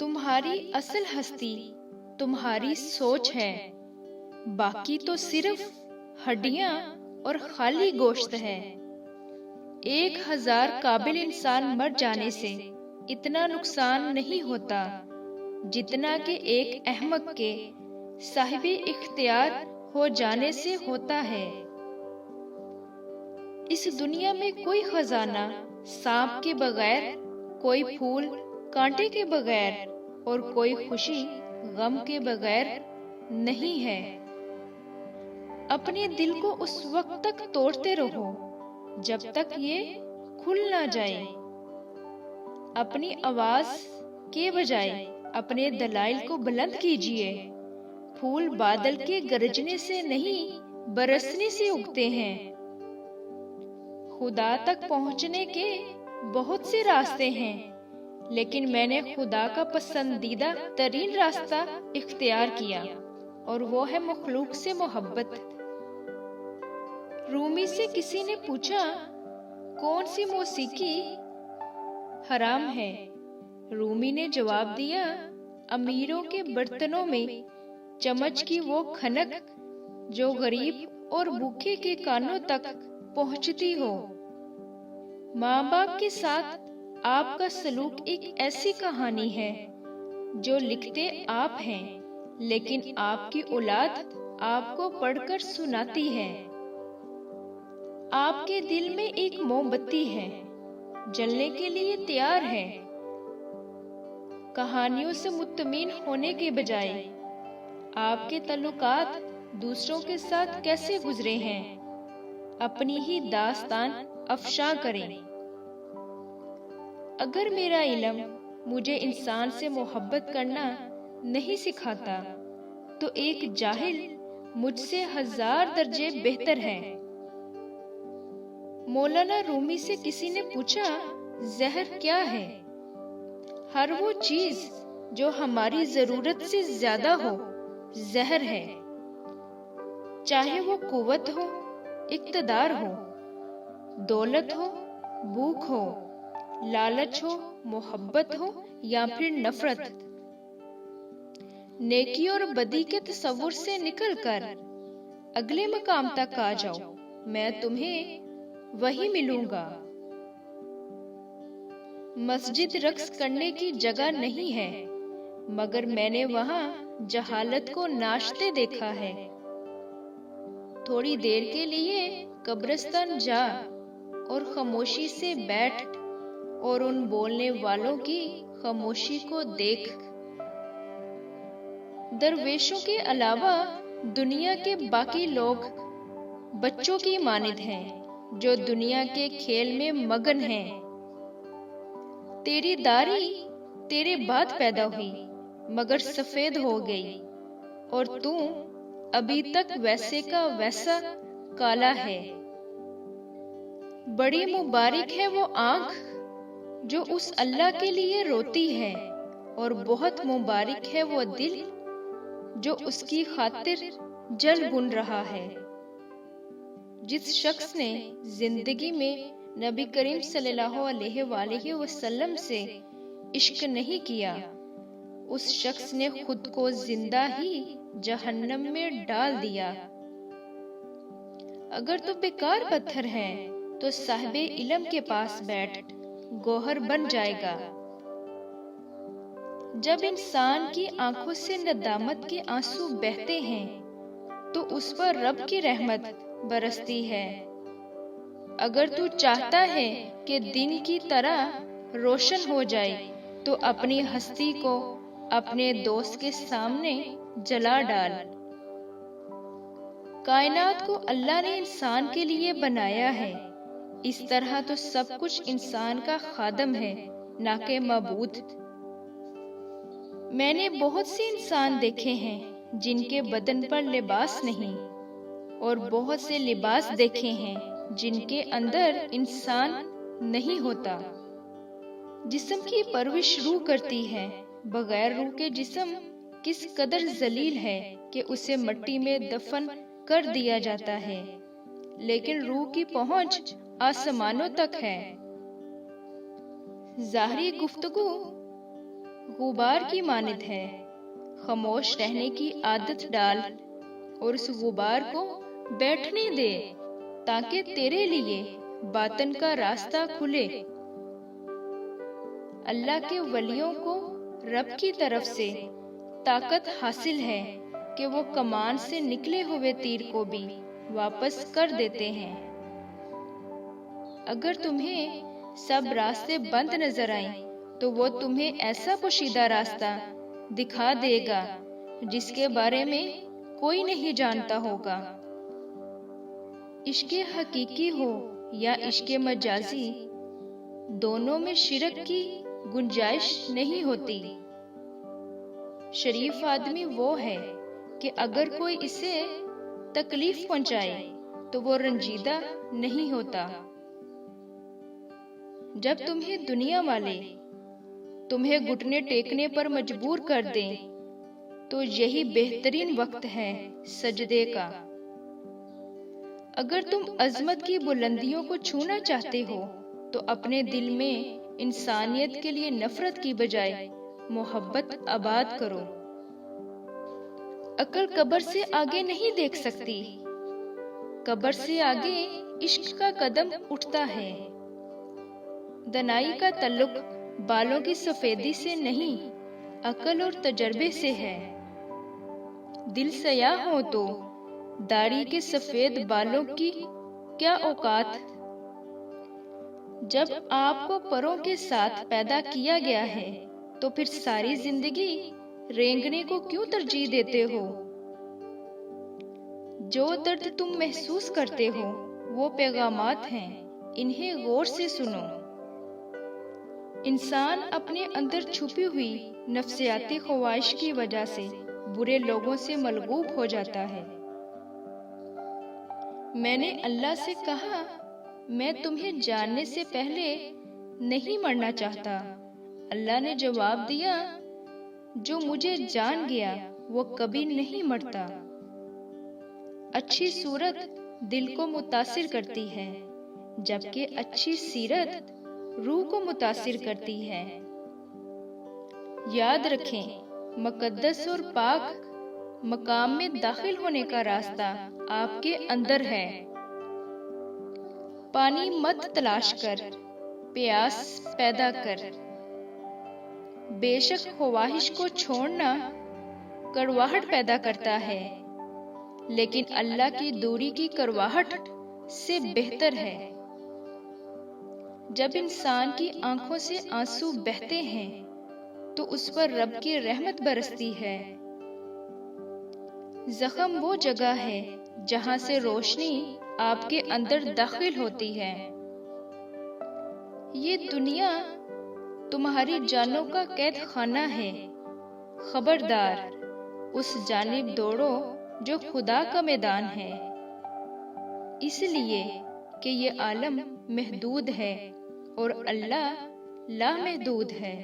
तुम्हारी असल हस्ती तुम्हारी सोच है, बाकी तो सिर्फ हड्डियां और खाली गोश्त है। 1000 काबिल इंसान मर जाने से इतना नुकसान नहीं होता जितना कि एक अहमक के साहिबे इख्तियार हो जाने से होता है। इस दुनिया में कोई खजाना सांप के बगैर, कोई फूल कांटे के बगैर और कोई खुशी गम के बगैर नहीं है। अपने दिल को उस वक्त तक तोड़ते रहो जब तक ये खुल ना जाए। अपनी आवाज के बजाय अपने दलाइल को बुलंद कीजिए। फूल बादल के गरजने से नहीं, बरसने से उगते हैं। खुदा तक पहुंचने के बहुत से रास्ते हैं, लेकिन मैंने खुदा का पसंदीदा तरीन रास्ता इख्तियार किया और वो है मखलूक से मोहब्बत। रूमी से किसी ने पूछा, कौन सी मौसीकी हराम है? रूमी ने जवाब दिया, अमीरों के बर्तनों में चम्मच की वो खनक जो गरीब और भूखे के कानों तक पहुंचती हो। माँ बाप के साथ आपका सलूक एक ऐसी कहानी है जो लिखते आप हैं, लेकिन आपकी औलाद आपको पढ़कर सुनाती है। आपके दिल में एक मोमबत्ती है, जलने के लिए तैयार है। कहानियों से मुत्तमिन होने के बजाय आपके तल्लुकात दूसरों के साथ कैसे गुजरे हैं, अपनी ही दास्तान अफशा करें। अगर मेरा इल्म मुझे इंसान से मोहब्बत करना नहीं सिखाता, तो एक जाहिल मुझसे 1000 दर्जे बेहतर है। मौलाना रूमी से किसी ने पूछा, जहर क्या है? हर वो चीज जो हमारी जरूरत से ज्यादा हो, जहर है। चाहे वो कुव्वत हो, इक्तदार हो, दौलत हो, भूख हो, लालच हो, मोहब्बत हो या फिर नफरत। नेकी और बदी के तस्वुर से निकलकर अगले मकाम तक आ जाओ, मैं तुम्हें वही मिलूंगा। मस्जिद रक्स करने की जगह नहीं है, मगर मैंने वहां जहालत को नाचते देखा है। थोड़ी देर के लिए कब्रिस्तान जा और खामोशी से बैठ और उन बोलने वालों की खामोशी को देख। दरवेशों के अलावा दुनिया के बाकी लोग बच्चों की मानिद हैं जो दुनिया के खेल में मगन हैं। तेरी दाढ़ी तेरे बाद पैदा हुई मगर सफेद हो गई, और तू अभी तक वैसे का वैसा काला है। बड़ी मुबारक है वो आंख जो उस अल्लाह के लिए रोती है, और बहुत मुबारक है वो दिल जो उसकी खातिर जल बुन रहा है। जिस शख्स ने जिंदगी में नबी करीम सल्लल्लाहु अलैहि वसल्लम से इश्क नहीं किया, उस शख्स ने खुद को जिंदा ही जहन्नम में डाल दिया। अगर तू बेकार पत्थर है तो साहिबे इल्म के पास बैठ, गौहर बन जाएगा। जब इंसान की आंखों से नदामत के आंसू बहते हैं तो उस पर रब की रहमत बरसती है। अगर तू चाहता है कि दिन की तरह रोशन हो जाए तो अपनी हस्ती को अपने दोस्त के सामने जला डाल। कायनात को अल्लाह ने इंसान के लिए बनाया है, इस तरह तो सब कुछ इंसान का खादम है, ना कि मबूद। मैंने बहुत से इंसान देखे हैं जिनके बदन पर लिबास नहीं, और बहुत से लिबास देखे हैं जिनके अंदर इंसान नहीं होता। जिस्म की परवरिश रूह करती है, बगैर रूह के जिस्म किस कदर जलील है कि उसे मिट्टी में दफन कर दिया जाता है, लेकिन रूह की पहुंच आसमानों तक है। जाहरी गुफ्तगू غبار کی مانند ہے۔ خاموش رہنے کی عادت ڈال اور اس غبار کو بیٹھنے دے تاکہ تیرے لیے باطن کا راستہ کھلے۔ اللہ کے ولیوں کو رب کی طرف سے طاقت حاصل ہے کہ وہ کمان سے نکلے ہوئے تیر کو بھی واپس کر دیتے ہیں۔ اگر تمہیں سب راستے بند نظر آئیں تو وہ تمہیں ایسا پوشیدہ راستہ دکھا دے گا جس کے بارے میں کوئی نہیں جانتا ہوگا۔ عشق حقیقی ہو یا عشق مجازی، دونوں میں شرک کی گنجائش نہیں ہوتی۔ شریف آدمی وہ ہے کہ اگر کوئی اسے تکلیف پہنچائے تو وہ رنجیدہ نہیں ہوتا۔ جب تمہیں دنیا والے تمہیں گھٹنے ٹیکنے پر مجبور کر دیں تو یہی بہترین وقت ہے سجدے کا۔ اگر تم عظمت کی بلندیوں کو چھونا چاہتے ہو تو اپنے دل میں انسانیت کے لیے نفرت کی بجائے محبت آباد کرو۔ عقل قبر سے آگے نہیں دیکھ سکتی، قبر سے آگے عشق کا قدم اٹھتا ہے۔ دنائی کا تعلق بالوں کی سفیدی سے نہیں، عقل اور تجربے سے ہے۔ دل سیاہ ہو تو داڑھی کے سفید بالوں کی کیا اوقات؟ جب آپ کو پروں کے ساتھ پیدا کیا گیا ہے تو پھر ساری زندگی رینگنے کو کیوں ترجیح دیتے ہو؟ جو درد تم محسوس کرتے ہو وہ پیغامات ہیں، انہیں غور سے سنو۔ انسان اپنے اندر چھپی ہوئی نفسیاتی خواہش کی وجہ سے برے لوگوں سے ملغوب ہو جاتا ہے۔ میں نے اللہ سے کہا، میں تمہیں جاننے سے پہلے نہیں مرنا چاہتا۔ اللہ نے جواب دیا، جو مجھے جان گیا وہ کبھی نہیں مرتا۔ اچھی صورت دل کو متاثر کرتی ہے جبکہ اچھی سیرت روح کو متاثر کرتی ہے۔ یاد رکھیں، مقدس اور پاک مقام میں داخل ہونے کا راستہ آپ کے اندر ہے۔ پانی مت تلاش کر، پیاس پیدا کر۔ بے شک خواہش کو چھوڑنا کڑواہٹ پیدا کرتا ہے، لیکن اللہ کی دوری کی کڑواہٹ سے بہتر ہے۔ جب انسان کی آنکھوں سے آنسو بہتے ہیں تو اس پر رب کی رحمت برستی ہے۔ زخم وہ جگہ ہے جہاں سے روشنی آپ کے اندر داخل ہوتی ہے۔ یہ دنیا تمہاری جانوں کا قید خانہ ہے، خبردار اس جانب دوڑو جو خدا کا میدان ہے، اس لیے کہ یہ عالم محدود ہے اور اللہ لامحدود ہے۔